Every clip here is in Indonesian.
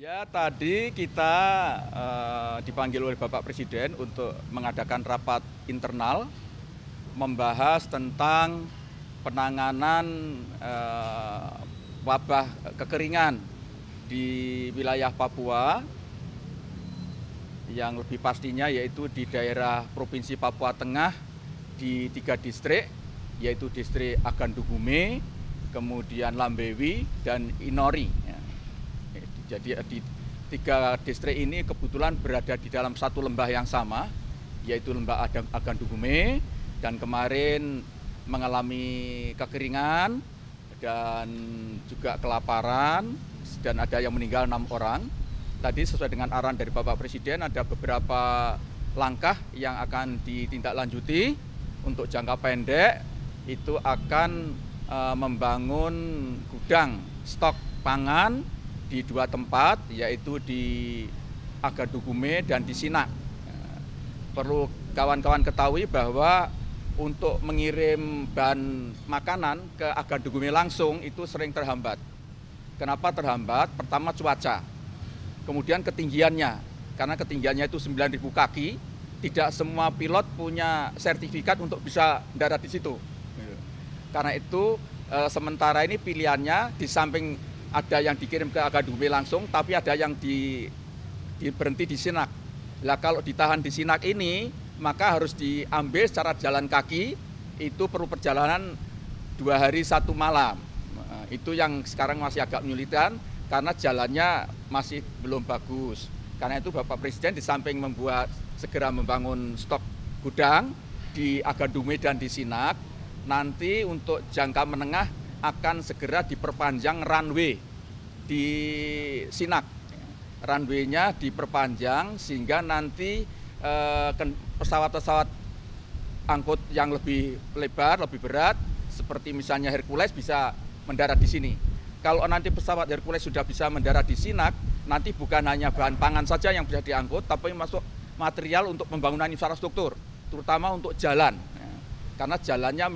Ya, tadi kita dipanggil oleh Bapak Presiden untuk mengadakan rapat internal membahas tentang penanganan wabah kekeringan di wilayah Papua, yang lebih pastinya yaitu di daerah Provinsi Papua Tengah di 3 distrik, yaitu distrik Agandugume, kemudian Lambewi, dan Inori. Jadi di 3 distrik ini kebetulan berada di dalam satu lembah yang sama, yaitu lembah Agandugume, dan kemarin mengalami kekeringan dan juga kelaparan, dan ada yang meninggal 6 orang. Tadi sesuai dengan arahan dari Bapak Presiden, ada beberapa langkah yang akan ditindaklanjuti. Untuk jangka pendek itu akan membangun gudang stok pangan di 2 tempat, yaitu di Agandugume dan di Sinak. Perlu kawan-kawan ketahui bahwa untuk mengirim bahan makanan ke Agandugume langsung itu sering terhambat. Kenapa terhambat? Pertama cuaca, kemudian ketinggiannya, karena ketinggiannya itu 9.000 kaki, tidak semua pilot punya sertifikat untuk bisa mendarat di situ. Karena itu sementara ini pilihannya di samping ada yang dikirim ke Agandugume langsung, tapi ada yang berhenti di Sinak. Nah, kalau ditahan di Sinak ini, maka harus diambil secara jalan kaki, itu perlu perjalanan 2 hari 1 malam. Itu yang sekarang masih agak menyulitkan, karena jalannya masih belum bagus. Karena itu Bapak Presiden di samping segera membangun stok gudang di Agandugume dan di Sinak, nanti untuk jangka menengah akan segera diperpanjang runway di Sinak. Runway-nya diperpanjang sehingga nanti pesawat-pesawat angkut yang lebih lebar, lebih berat, seperti misalnya Hercules bisa mendarat di sini. Kalau nanti pesawat Hercules sudah bisa mendarat di Sinak, nanti bukan hanya bahan pangan saja yang bisa diangkut, tapi masuk material untuk pembangunan infrastruktur, terutama untuk jalan. Karena jalannya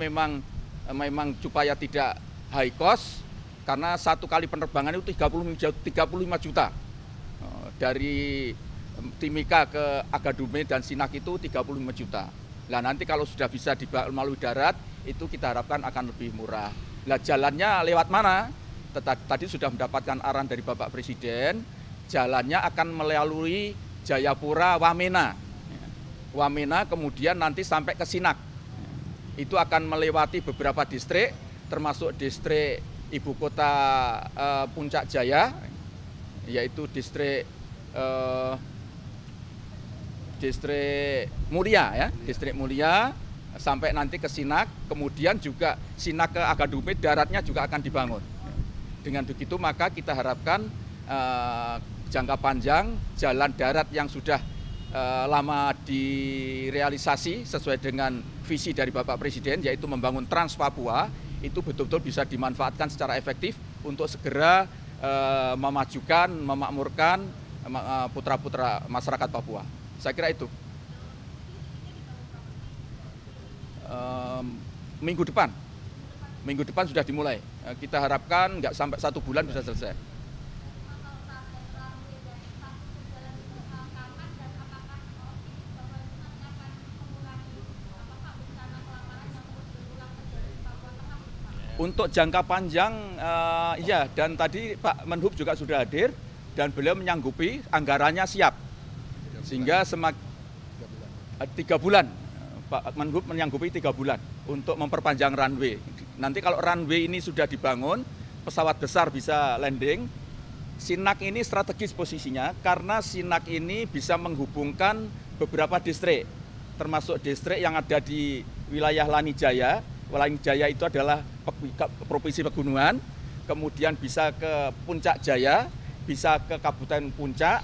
memang supaya tidak high cost, karena 1 kali penerbangan itu 35 juta. Dari Timika ke Agandugume dan Sinak itu 35 juta. Nah, nanti kalau sudah bisa melalui darat, itu kita harapkan akan lebih murah. Nah, jalannya lewat mana? Tadi sudah mendapatkan arahan dari Bapak Presiden, jalannya akan melalui Jayapura, Wamena. Wamena kemudian nanti sampai ke Sinak. Itu akan melewati beberapa distrik, termasuk distrik ibu kota Puncak Jaya, yaitu distrik Mulia, ya, distrik Mulia, sampai nanti ke Sinak, kemudian juga Sinak ke Agandugume daratnya juga akan dibangun. Dengan begitu maka kita harapkan jangka panjang jalan darat yang sudah lama direalisasi sesuai dengan visi dari Bapak Presiden, yaitu membangun Trans Papua, itu betul-betul bisa dimanfaatkan secara efektif untuk segera memajukan, memakmurkan putra-putra masyarakat Papua. Saya kira itu. Minggu depan sudah dimulai. Kita harapkan nggak sampai 1 bulan bisa selesai. Untuk jangka panjang, iya, dan tadi Pak Menhub juga sudah hadir dan beliau menyanggupi anggarannya siap, sehingga 3 bulan. Pak Menhub menyanggupi 3 bulan untuk memperpanjang runway. Nanti kalau runway ini sudah dibangun, pesawat besar bisa landing. Sinak ini strategis posisinya, karena Sinak ini bisa menghubungkan beberapa distrik, termasuk distrik yang ada di wilayah Lanijaya. Lanijaya itu adalah provinsi pegunungan, kemudian bisa ke Puncak Jaya, bisa ke Kabupaten Puncak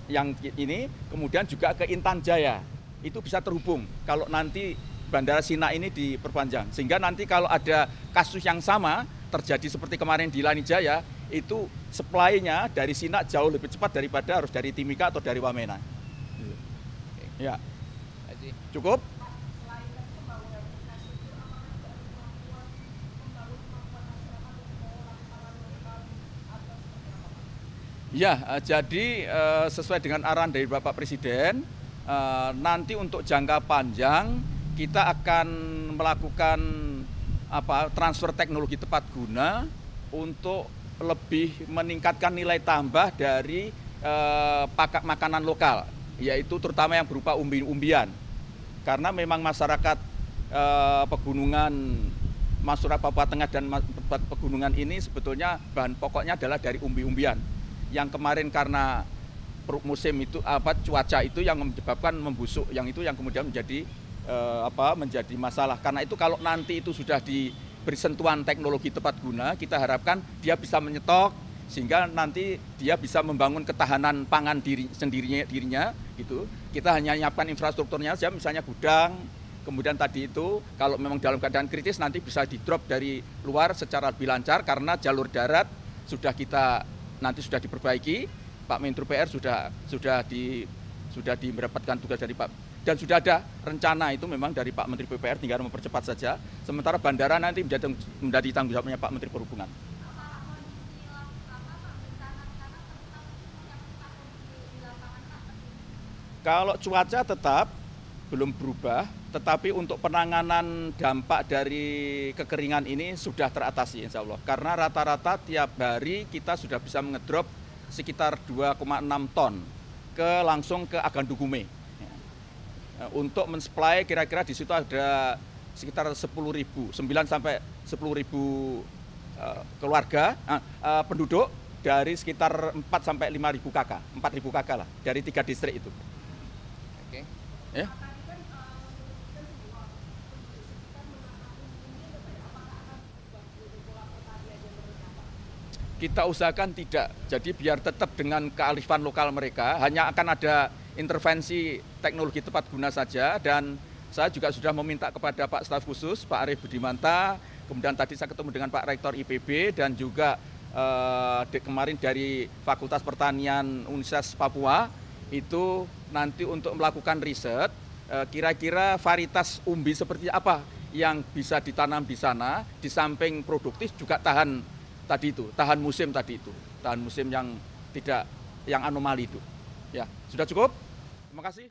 yang ini, kemudian juga ke Intan Jaya. Itu bisa terhubung kalau nanti Bandara Sinak ini diperpanjang. Sehingga nanti kalau ada kasus yang sama terjadi seperti kemarin di Lanijaya, itu supply-nya dari Sinak jauh lebih cepat daripada harus dari Timika atau dari Wamena. Ya. Cukup? Ya, jadi sesuai dengan arahan dari Bapak Presiden, nanti untuk jangka panjang kita akan melakukan transfer teknologi tepat guna untuk lebih meningkatkan nilai tambah dari pakan makanan lokal, yaitu terutama yang berupa umbi-umbian. Karena memang masyarakat pegunungan masyarakat Papua Tengah dan pegunungan ini sebetulnya bahan pokoknya adalah dari umbi-umbian. Yang kemarin karena musim itu cuaca itu yang menyebabkan membusuk, yang itu yang kemudian menjadi menjadi masalah. Karena itu kalau nanti itu sudah diberi sentuhan teknologi tepat guna, kita harapkan dia bisa menyetok sehingga nanti dia bisa membangun ketahanan pangan dirinya gitu. Kita hanya menyiapkan infrastrukturnya saja, misalnya gudang. Kemudian tadi itu kalau memang dalam keadaan kritis nanti bisa di-drop dari luar secara lebih lancar karena jalur darat sudah sudah diperbaiki. Pak Menteri PR sudah mendapatkan tugas dari Pak, dan sudah ada rencana itu memang dari Pak Menteri PPR, tinggal mempercepat saja. Sementara bandara nanti menjadi tanggung jawabnya Pak Menteri Perhubungan. Kalau cuaca tetap belum berubah, tetapi untuk penanganan dampak dari kekeringan ini sudah teratasi insya Allah. Karena rata-rata tiap hari kita sudah bisa mengedrop sekitar 2,6 ton langsung ke Agandugume. Untuk mensuplai kira-kira di situ ada sekitar 10.000, 9 sampai 10.000 keluarga penduduk dari sekitar 4 sampai 5.000 KK, 4.000 KK lah dari 3 distrik itu. Oke. Ya. Kita usahakan tidak, jadi biar tetap dengan kearifan lokal mereka, hanya akan ada intervensi teknologi tepat guna saja. Dan saya juga sudah meminta kepada Pak Staf Khusus, Pak Arief Budimanta, kemudian tadi saya ketemu dengan Pak Rektor IPB dan juga kemarin dari Fakultas Pertanian Universitas Papua, itu nanti untuk melakukan riset, kira-kira varietas umbi seperti apa yang bisa ditanam di sana, di samping produktif juga tahan musim yang tidak, yang anomali itu. Ya, sudah cukup. Terima kasih.